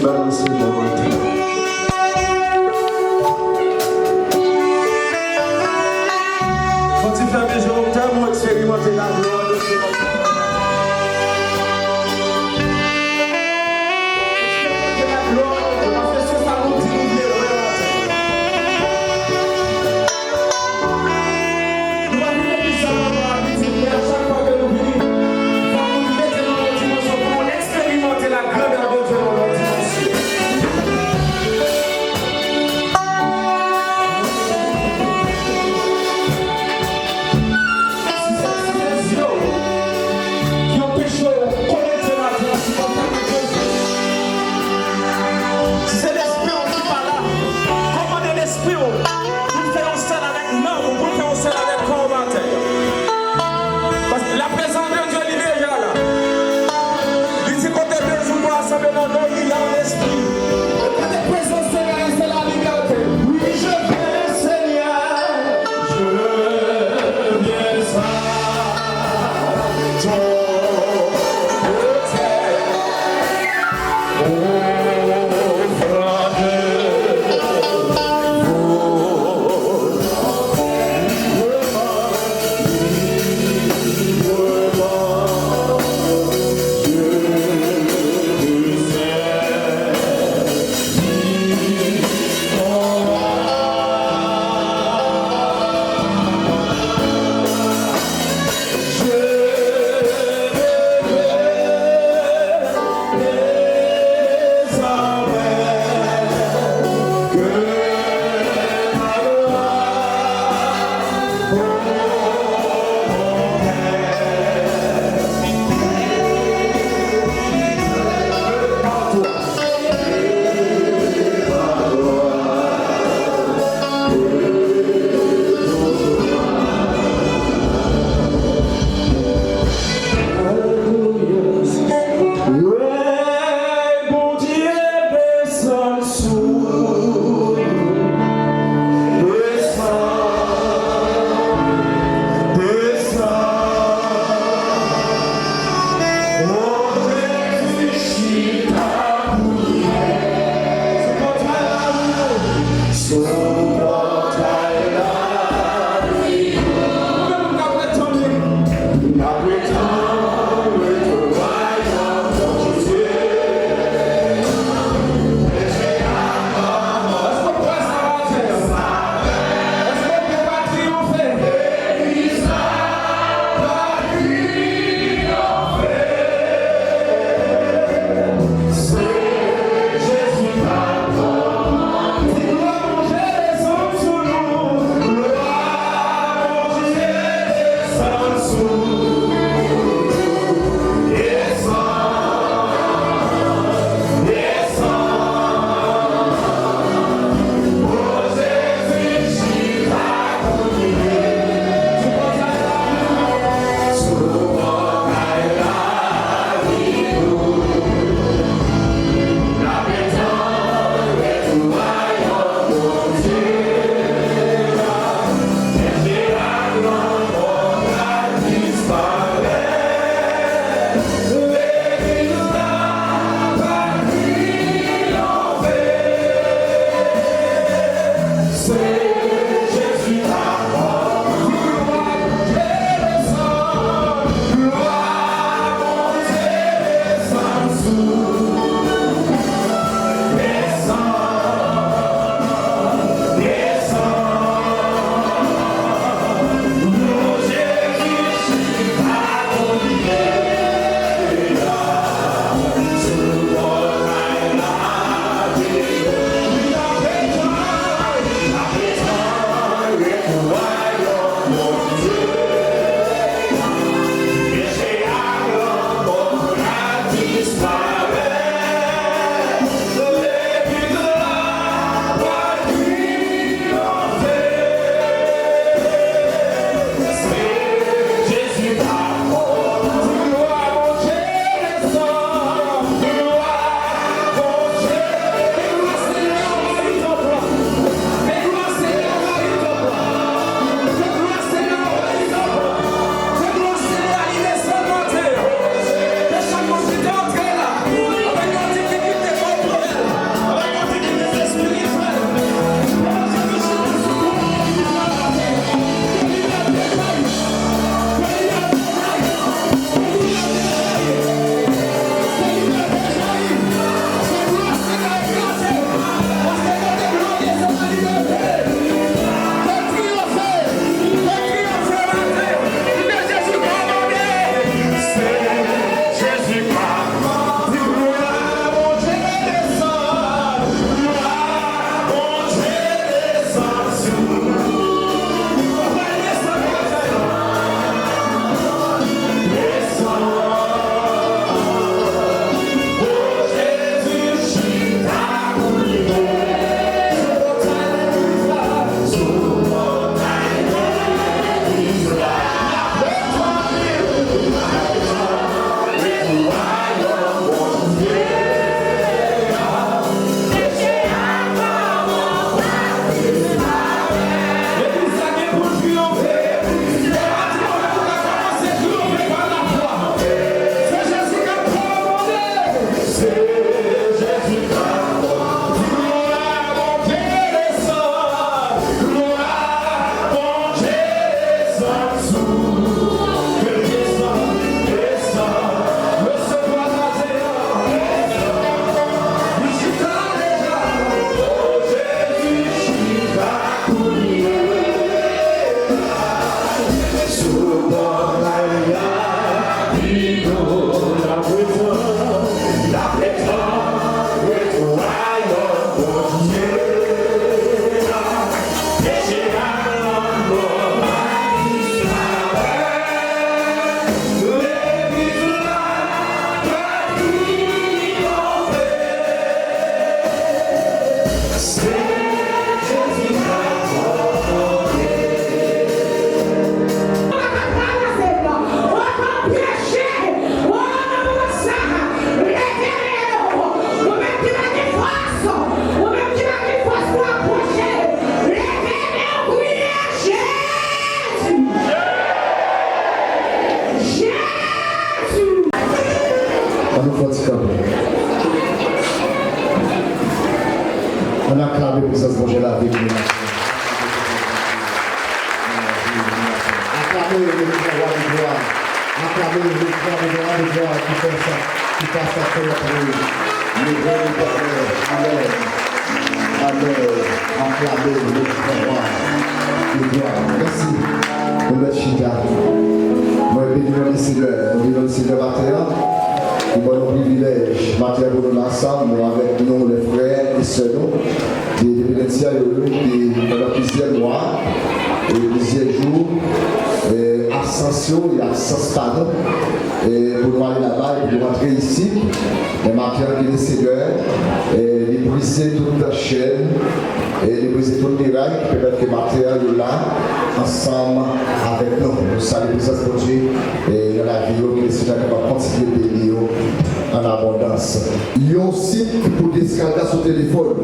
balancer mon matin. Quand tu fais mes jours, tu as expérimenté la gloire de Dieu. Expérimenter la grandeur de Dieu dans notre dimension. À nous faire on acclame pour cette projet là avec nous. Acclamez le pouvoir de gloire. Acclamez le pouvoir de gloire qui fait ça, qui passe à faire le grand éternel. Amen. Amen. Acclamez le pouvoir de gloire. Merci. Nous merci Chita. Moi, je bénis le Seigneur. Nous bénissons le Seigneur matin. Nous avons le privilège, matin, pour nous ensemble, avec nous, les frères et sœurs, des bénéficiaires de plusieurs mois, et plusieurs jours, ascension et ascension pardon, pour nous aller là-bas et pour rentrer ici. Mais matin, le Seigneur, et briser toute la chaîne, et briser toute les rails, qui permettent que le matériel est là, ensemble avec nous. Nous saluons pour ça, Dieu, et dans la vie, que le Seigneur va continuer de bénir en abondance. Il y a un site pour descarter sur téléphone.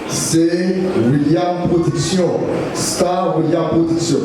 C'est William Production. Star William Production.